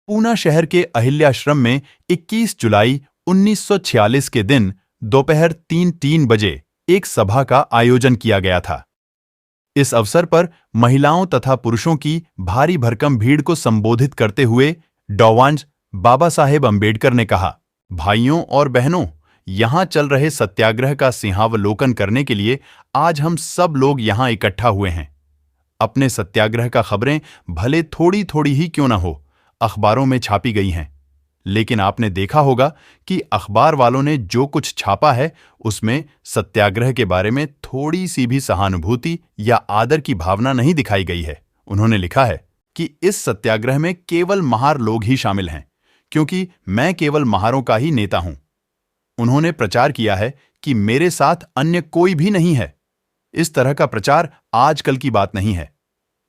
पूना शहर के अहिल्याश्रम में 21 जुलाई 1946 के दिन दोपहर 3:03 बजे एक सभा का आयोजन किया गया था। इस अवसर पर महिलाओं तथा पुरुषों की भारी भरकम भीड़ को संबोधित करते हुए डॉ. बाबा साहेब अंबेडकर ने कहा, भाइयों और बहनों, यहां चल रहे सत्याग्रह का सिंहावलोकन करने के लिए आज हम सब लोग यहां इकट्ठा हुए हैं। अपने सत्याग्रह का खबरें भले थोड़ी थोड़ी ही क्यों न हो, अखबारों में छापी गई हैं, लेकिन आपने देखा होगा कि अखबार वालों ने जो कुछ छापा है उसमें सत्याग्रह के बारे में थोड़ी सी भी सहानुभूति या आदर की भावना नहीं दिखाई गई है। उन्होंने लिखा है कि इस सत्याग्रह में केवल महार लोग ही शामिल हैं, क्योंकि मैं केवल महारों का ही नेता हूं। उन्होंने प्रचार किया है कि मेरे साथ अन्य कोई भी नहीं है। इस तरह का प्रचार आजकल की बात नहीं है,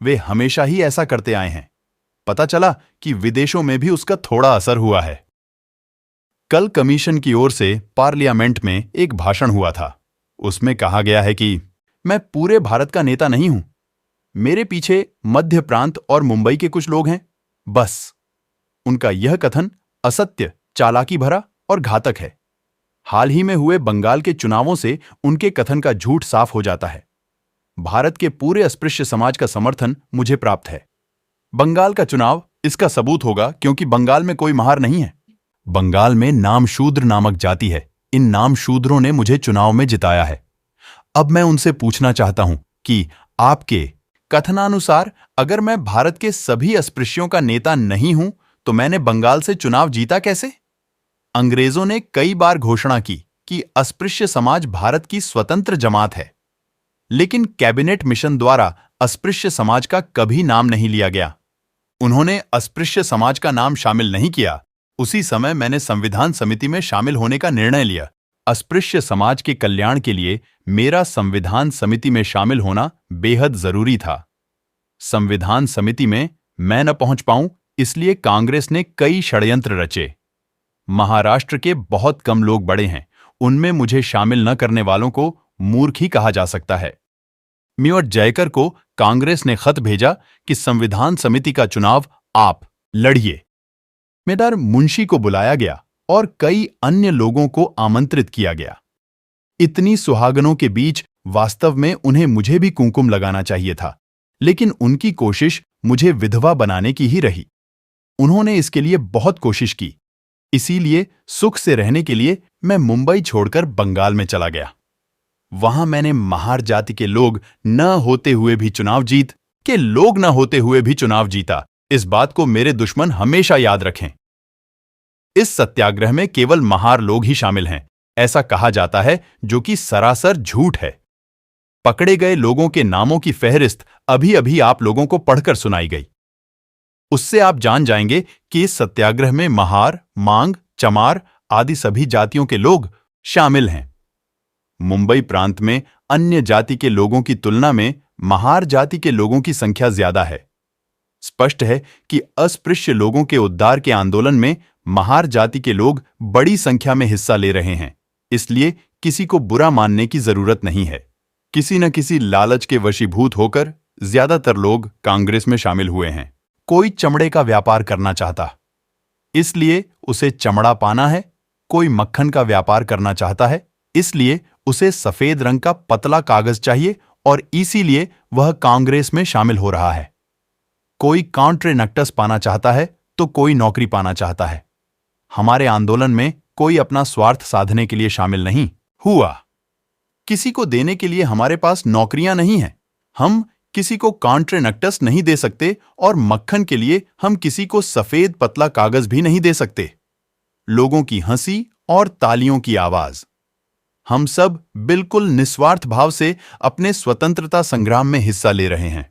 वे हमेशा ही ऐसा करते आए हैं। पता चला कि विदेशों में भी उसका थोड़ा असर हुआ है। कल कमीशन की ओर से पार्लियामेंट में एक भाषण हुआ था। उसमें कहा गया है कि मैं पूरे भारत का नेता नहीं हूं, मेरे पीछे मध्य प्रांत और मुंबई के कुछ लोग हैं, बस। उनका यह कथन असत्य, चालाकी भरा और घातक है। हाल ही में हुए बंगाल के चुनावों से उनके कथन का झूठ साफ हो जाता है। भारत के पूरे अस्पृश्य समाज का समर्थन मुझे प्राप्त है। बंगाल का चुनाव इसका सबूत होगा, क्योंकि बंगाल में कोई महार नहीं है। बंगाल में नामशूद्र नामक जाति है। इन नामशूद्रों ने मुझे चुनाव में जिताया है। अब मैं उनसे पूछना चाहता हूं कि आपके कथनानुसार अगर मैं भारत के सभी अस्पृश्यों का नेता नहीं हूं तो मैंने बंगाल से चुनाव जीता कैसे? अंग्रेजों ने कई बार घोषणा की कि अस्पृश्य समाज भारत की स्वतंत्र जमात है, लेकिन कैबिनेट मिशन द्वारा अस्पृश्य समाज का कभी नाम नहीं लिया गया। उन्होंने अस्पृश्य समाज का नाम शामिल नहीं किया। उसी समय मैंने संविधान समिति में शामिल होने का निर्णय लिया। अस्पृश्य समाज के कल्याण के लिए मेरा संविधान समिति में शामिल होना बेहद जरूरी था। संविधान समिति में मैं न पहुंच पाऊं, इसलिए कांग्रेस ने कई षड्यंत्र रचे। महाराष्ट्र के बहुत कम लोग बड़े हैं, उनमें मुझे शामिल न करने वालों को मूर्ख ही कहा जा सकता है। म्योट जयकर को कांग्रेस ने खत भेजा कि संविधान समिति का चुनाव आप लड़िए। मेदार मुंशी को बुलाया गया और कई अन्य लोगों को आमंत्रित किया गया। इतनी सुहागनों के बीच वास्तव में उन्हें मुझे भी कुंकुम लगाना चाहिए था, लेकिन उनकी कोशिश मुझे विधवा बनाने की ही रही। उन्होंने इसके लिए बहुत कोशिश की, इसीलिए सुख से रहने के लिए मैं मुंबई छोड़कर बंगाल में चला गया। वहां मैंने महार जाति के लोग न होते हुए भी चुनाव जीता। इस बात को मेरे दुश्मन हमेशा याद रखें। इस सत्याग्रह में केवल महार लोग ही शामिल हैं, ऐसा कहा जाता है, जो कि सरासर झूठ है। पकड़े गए लोगों के नामों की फहरिस्त अभी अभी आप लोगों को पढ़कर सुनाई गई। उससे आप जान जाएंगे कि इस सत्याग्रह में महार, मांग, चमार आदि सभी जातियों के लोग शामिल हैं। मुंबई प्रांत में अन्य जाति के लोगों की तुलना में महार जाति के लोगों की संख्या ज्यादा है। स्पष्ट है कि अस्पृश्य लोगों के उद्धार के आंदोलन में महार जाति के लोग बड़ी संख्या में हिस्सा ले रहे हैं, इसलिए किसी को बुरा मानने की जरूरत नहीं है। किसी न किसी लालच के वशीभूत होकर ज्यादातर लोग कांग्रेस में शामिल हुए हैं। कोई चमड़े का व्यापार करना चाहता, इसलिए उसे चमड़ा पाना है। कोई मक्खन का व्यापार करना चाहता है, इसलिए उसे सफेद रंग का पतला कागज चाहिए और इसीलिए वह कांग्रेस में शामिल हो रहा है। कोई कॉन्ट्रेनक्टस पाना चाहता है तो कोई नौकरी पाना चाहता है। हमारे आंदोलन में कोई अपना स्वार्थ साधने के लिए शामिल नहीं हुआ। किसी को देने के लिए हमारे पास नौकरियां नहीं हैं। हम किसी को कॉन्ट्रेनक्टस नहीं दे सकते और मक्खन के लिए हम किसी को सफेद पतला कागज भी नहीं दे सकते। लोगों की हंसी और तालियों की आवाज। हम सब बिल्कुल निस्वार्थ भाव से अपने स्वतंत्रता संग्राम में हिस्सा ले रहे हैं।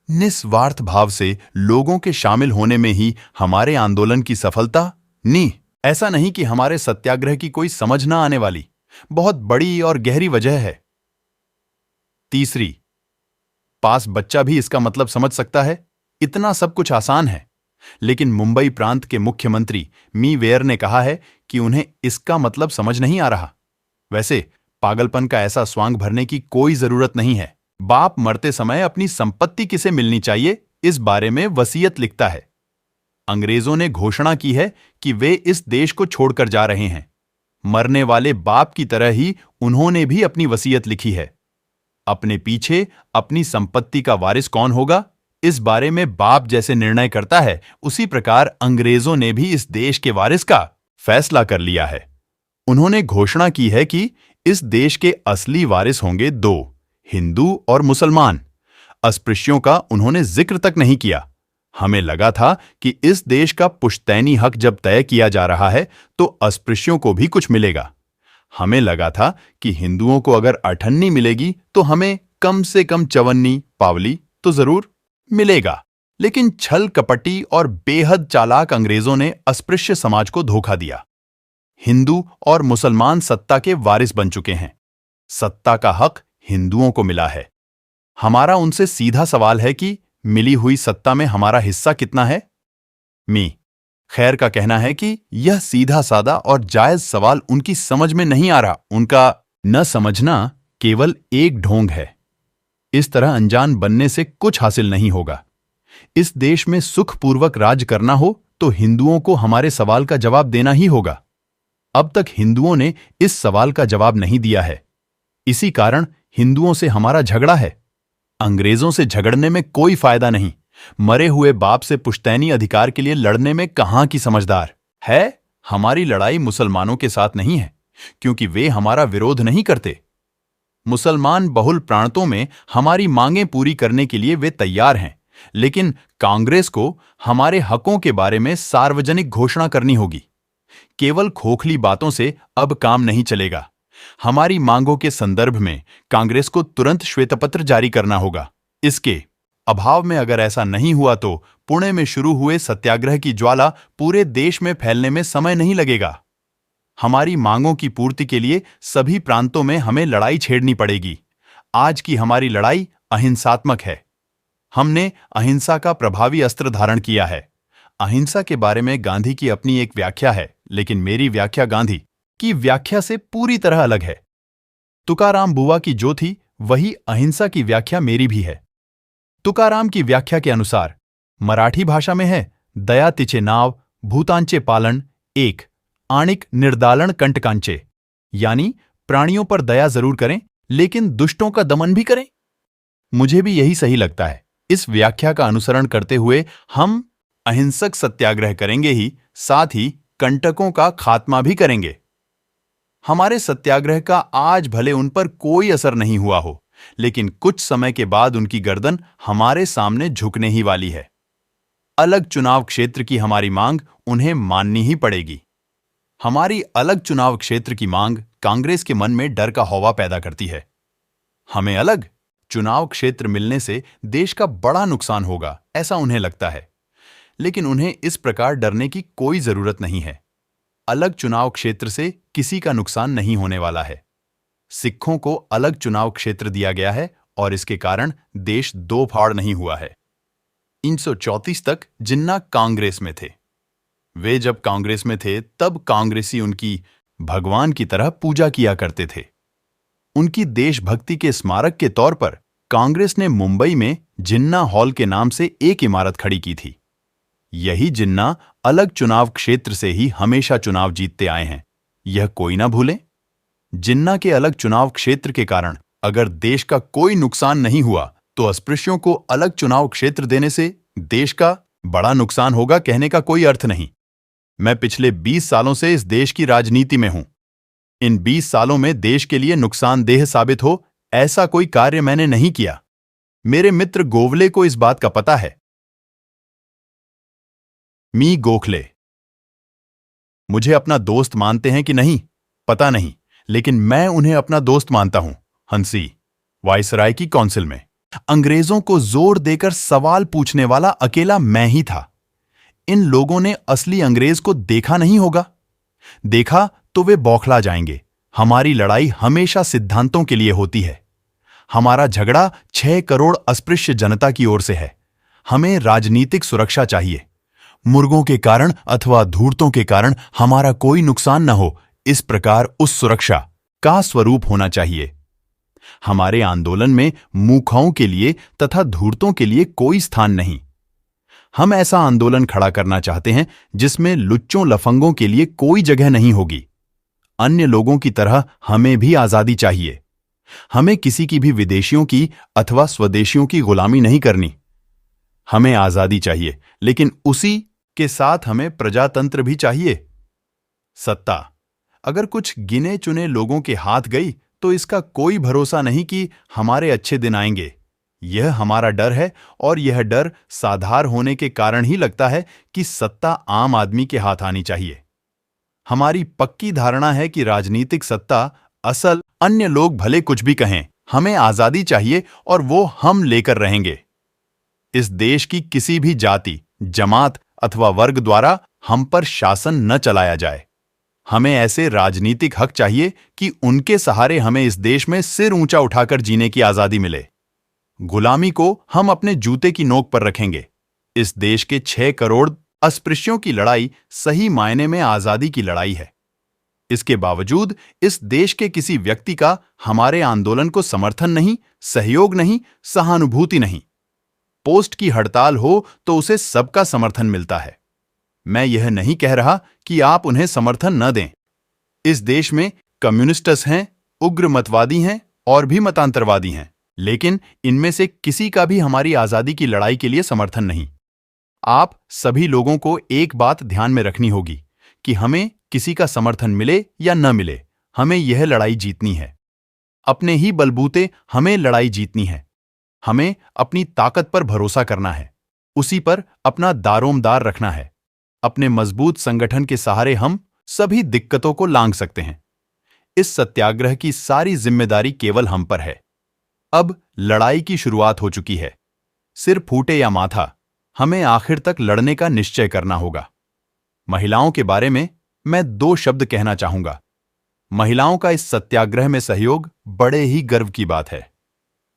निस्वार्थ भाव से लोगों के शामिल होने में ही हमारे आंदोलन की सफलता नहीं। ऐसा नहीं कि हमारे सत्याग्रह की कोई समझ ना आने वाली बहुत बड़ी और गहरी वजह है। तीसरी, पास बच्चा भी इसका मतलब समझ सकता है। इतना सब कुछ आसान है, लेकिन मुंबई प्रांत के मुख्यमंत्री मी वेयर ने कहा है कि उन्हें इसका मतलब समझ नहीं आ रहा। वैसे पागलपन का ऐसा स्वांग भरने की कोई जरूरत नहीं है। बाप मरते समय अपनी संपत्ति किसे मिलनी चाहिए, इस बारे में वसीयत लिखता है। अंग्रेजों ने घोषणा की है कि वे इस देश को छोड़कर जा रहे हैं। मरने वाले बाप की तरह ही उन्होंने भी अपनी वसीयत लिखी है। अपने पीछे अपनी संपत्ति का वारिस कौन होगा, इस बारे में बाप जैसे निर्णय करता है, उसी प्रकार अंग्रेजों ने भी इस देश के वारिस का फैसला कर लिया है। उन्होंने घोषणा की है कि इस देश के असली वारिस होंगे दो, हिंदू और मुसलमान। अस्पृश्यों का उन्होंने जिक्र तक नहीं किया। हमें लगा था कि इस देश का पुश्तैनी हक जब तय किया जा रहा है तो अस्पृश्यों को भी कुछ मिलेगा। हमें लगा था कि हिंदुओं को अगर अठन्नी मिलेगी तो हमें कम से कम चवन्नी पावली तो जरूर मिलेगा। लेकिन छल कपटी और बेहद चालाक अंग्रेजों ने अस्पृश्य समाज को धोखा दिया। हिंदू और मुसलमान सत्ता के वारिस बन चुके हैं। सत्ता का हक हिंदुओं को मिला है। हमारा उनसे सीधा सवाल है कि मिली हुई सत्ता में हमारा हिस्सा कितना है? खैर का कहना है कि यह सीधा सादा और जायज सवाल उनकी समझ में नहीं आ रहा। उनका न समझना केवल एक ढोंग है। इस तरह अनजान बनने से कुछ हासिल नहीं होगा। इस देश में सुखपूर्वक राज करना हो तो हिंदुओं को हमारे सवाल का जवाब देना ही होगा। अब तक हिंदुओं ने इस सवाल का जवाब नहीं दिया है। इसी कारण हिंदुओं से हमारा झगड़ा है। अंग्रेजों से झगड़ने में कोई फायदा नहीं। मरे हुए बाप से पुश्तैनी अधिकार के लिए लड़ने में कहां की समझदार है। हमारी लड़ाई मुसलमानों के साथ नहीं है, क्योंकि वे हमारा विरोध नहीं करते। मुसलमान बहुल प्रांतों में हमारी मांगें पूरी करने के लिए वे तैयार हैं, लेकिन कांग्रेस को हमारे हकों के बारे में सार्वजनिक घोषणा करनी होगी। केवल खोखली बातों से अब काम नहीं चलेगा। हमारी मांगों के संदर्भ में कांग्रेस को तुरंत श्वेतपत्र जारी करना होगा। इसके अभाव में अगर ऐसा नहीं हुआ तो पुणे में शुरू हुए सत्याग्रह की ज्वाला पूरे देश में फैलने में समय नहीं लगेगा। हमारी मांगों की पूर्ति के लिए सभी प्रांतों में हमें लड़ाई छेड़नी पड़ेगी। आज की हमारी लड़ाई अहिंसात्मक है। हमने अहिंसा का प्रभावी अस्त्र धारण किया है। अहिंसा के बारे में गांधी की अपनी एक व्याख्या है, लेकिन मेरी व्याख्या गांधी की व्याख्या से पूरी तरह अलग है। तुकाराम बुआ की जो थी वही अहिंसा की व्याख्या मेरी भी है। तुकाराम की व्याख्या के अनुसार मराठी भाषा में है, दया तिचे नाव भूतांचे पालन एक आणिक निर्दालन कंटकांचे, यानी प्राणियों पर दया जरूर करें लेकिन दुष्टों का दमन भी करें। मुझे भी यही सही लगता है। इस व्याख्या का अनुसरण करते हुए हम अहिंसक सत्याग्रह करेंगे ही, साथ ही कंटकों का खात्मा भी करेंगे। हमारे सत्याग्रह का आज भले उन पर कोई असर नहीं हुआ हो, लेकिन कुछ समय के बाद उनकी गर्दन हमारे सामने झुकने ही वाली है। अलग चुनाव क्षेत्र की हमारी मांग उन्हें माननी ही पड़ेगी। हमारी अलग चुनाव क्षेत्र की मांग कांग्रेस के मन में डर का हौवा पैदा करती है। हमें अलग चुनाव क्षेत्र मिलने से देश का बड़ा नुकसान होगा, ऐसा उन्हें लगता है। लेकिन उन्हें इस प्रकार डरने की कोई जरूरत नहीं है। अलग चुनाव क्षेत्र से किसी का नुकसान नहीं होने वाला है। सिखों को अलग चुनाव क्षेत्र दिया गया है और इसके कारण देश दो फाड़ नहीं हुआ है। 1934 तक जिन्ना कांग्रेस में थे। वे जब कांग्रेस में थे तब कांग्रेसी उनकी भगवान की तरह पूजा किया करते थे। उनकी देशभक्ति के स्मारक के तौर पर कांग्रेस ने मुंबई में जिन्ना हॉल के नाम से एक इमारत खड़ी की थी। यही जिन्ना अलग चुनाव क्षेत्र से ही हमेशा चुनाव जीतते आए हैं, यह कोई ना भूले। जिन्ना के अलग चुनाव क्षेत्र के कारण अगर देश का कोई नुकसान नहीं हुआ तो अस्पृश्यों को अलग चुनाव क्षेत्र देने से देश का बड़ा नुकसान होगा कहने का कोई अर्थ नहीं। मैं पिछले 20 सालों से इस देश की राजनीति में हूं। इन 20 सालों में देश के लिए नुकसानदेह साबित हो ऐसा कोई कार्य मैंने नहीं किया। मेरे मित्र गोवले को इस बात का पता है। गोखले मुझे अपना दोस्त मानते हैं कि नहीं पता नहीं, लेकिन मैं उन्हें अपना दोस्त मानता हूं। हंसी वायसराय की काउंसिल में अंग्रेजों को जोर देकर सवाल पूछने वाला अकेला मैं ही था। इन लोगों ने असली अंग्रेज को देखा नहीं होगा। देखा तो वे बौखला जाएंगे। हमारी लड़ाई हमेशा सिद्धांतों के लिए होती है। हमारा झगड़ा 6 करोड़ अस्पृश्य जनता की ओर से है। हमें राजनीतिक सुरक्षा चाहिए। मुर्गों के कारण अथवा धूर्तों के कारण हमारा कोई नुकसान न हो, इस प्रकार उस सुरक्षा का स्वरूप होना चाहिए। हमारे आंदोलन में मूर्खों के लिए तथा धूर्तों के लिए कोई स्थान नहीं। हम ऐसा आंदोलन खड़ा करना चाहते हैं जिसमें लुच्चों लफंगों के लिए कोई जगह नहीं होगी। अन्य लोगों की तरह हमें भी आजादी चाहिए। हमें किसी की भी विदेशियों की अथवा स्वदेशियों की गुलामी नहीं करनी। हमें आजादी चाहिए, लेकिन उसी के साथ हमें प्रजातंत्र भी चाहिए। सत्ता अगर कुछ गिने चुने लोगों के हाथ गई तो इसका कोई भरोसा नहीं कि हमारे अच्छे दिन आएंगे। यह हमारा डर है, और यह डर साधार होने के कारण ही लगता है कि सत्ता आम आदमी के हाथ आनी चाहिए। हमारी पक्की धारणा है कि राजनीतिक सत्ता असल अन्य लोग भले कुछ भी कहें, हमें आजादी चाहिए और वो हम लेकर रहेंगे। इस देश की किसी भी जाति, जमात अथवा वर्ग द्वारा हम पर शासन न चलाया जाए। हमें ऐसे राजनीतिक हक चाहिए कि उनके सहारे हमें इस देश में सिर ऊंचा उठाकर जीने की आजादी मिले। गुलामी को हम अपने जूते की नोक पर रखेंगे। इस देश के 6 करोड़ अस्पृश्यों की लड़ाई सही मायने में आजादी की लड़ाई है। इसके बावजूद इस देश के किसी व्यक्ति का हमारे आंदोलन को समर्थन नहीं, सहयोग नहीं, सहानुभूति नहीं। पोस्ट की हड़ताल हो तो उसे सबका समर्थन मिलता है। मैं यह नहीं कह रहा कि आप उन्हें समर्थन न दें। इस देश में कम्युनिस्ट्स हैं, उग्र मतवादी हैं और भी मतांतरवादी हैं, लेकिन इनमें से किसी का भी हमारी आजादी की लड़ाई के लिए समर्थन नहीं। आप सभी लोगों को एक बात ध्यान में रखनी होगी कि हमें किसी का समर्थन मिले या न मिले, हमें यह लड़ाई जीतनी है। अपने ही बलबूते हमें लड़ाई जीतनी है। हमें अपनी ताकत पर भरोसा करना है, उसी पर अपना दारोमदार रखना है। अपने मजबूत संगठन के सहारे हम सभी दिक्कतों को लांघ सकते हैं। इस सत्याग्रह की सारी जिम्मेदारी केवल हम पर है। अब लड़ाई की शुरुआत हो चुकी है। सिर फूटे या माथा, हमें आखिर तक लड़ने का निश्चय करना होगा। महिलाओं के बारे में मैं 2 शब्द कहना चाहूंगा। महिलाओं का इस सत्याग्रह में सहयोग बड़े ही गर्व की बात है।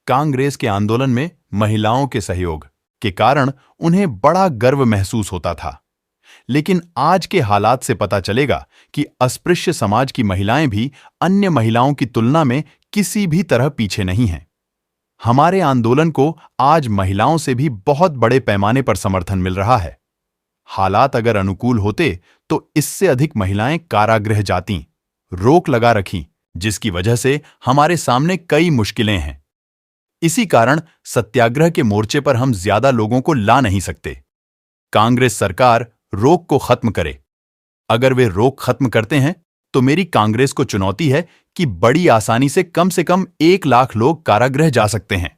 कांग्रेस के आंदोलन में महिलाओं के सहयोग के कारण उन्हें बड़ा गर्व महसूस होता था, लेकिन आज के हालात से पता चलेगा कि अस्पृश्य समाज की महिलाएं भी अन्य महिलाओं की तुलना में किसी भी तरह पीछे नहीं हैं। हमारे आंदोलन को आज महिलाओं से भी बहुत बड़े पैमाने पर समर्थन मिल रहा है। हालात अगर अनुकूल होते तो इससे अधिक महिलाएं कारागृह जातीं, रोक लगा रखीं, जिसकी वजह से हमारे सामने कई मुश्किलें हैं। इसी कारण सत्याग्रह के मोर्चे पर हम ज्यादा लोगों को ला नहीं सकते। कांग्रेस सरकार रोक को खत्म करे। अगर वे रोक खत्म करते हैं तो मेरी कांग्रेस को चुनौती है कि बड़ी आसानी से कम 1 लाख लोग कारागृह जा सकते हैं।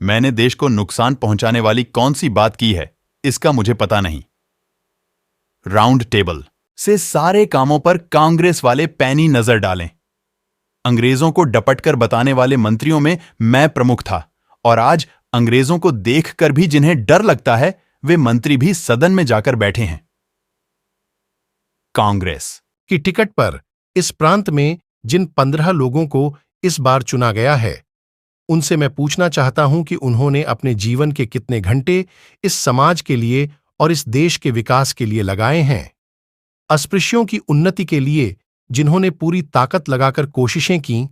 मैंने देश को नुकसान पहुंचाने वाली कौन सी बात की है, इसका मुझे पता नहीं। राउंड टेबल से सारे कामों पर कांग्रेस वाले पैनी नजर डालें। अंग्रेजों को डपटकर बताने वाले मंत्रियों में मैं प्रमुख था, और आज अंग्रेजों को देखकर भी जिन्हें डर लगता है, वे मंत्री भी सदन में जाकर बैठे हैं। कांग्रेस की टिकट पर इस प्रांत में जिन 15 लोगों को इस बार चुना गया है, उनसे मैं पूछना चाहता हूं कि उन्होंने अपने जीवन के कितने घंटे इस समाज के लिए और इस देश के विकास के लिए लगाए हैं। अस्पृश्यों की उन्नति के लिए जिन्होंने पूरी ताकत लगाकर कोशिशें की,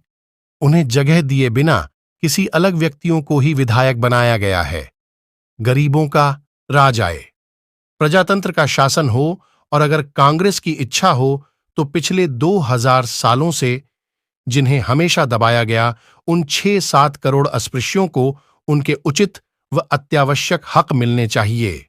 उन्हें जगह दिए बिना किसी अलग व्यक्तियों को ही विधायक बनाया गया है। गरीबों का राज आए, प्रजातंत्र का शासन हो, और अगर कांग्रेस की इच्छा हो तो पिछले 2000 सालों से जिन्हें हमेशा दबाया गया, उन 6-7 करोड़ अस्पृश्यों को उनके उचित व अत्यावश्यक हक मिलने चाहिए।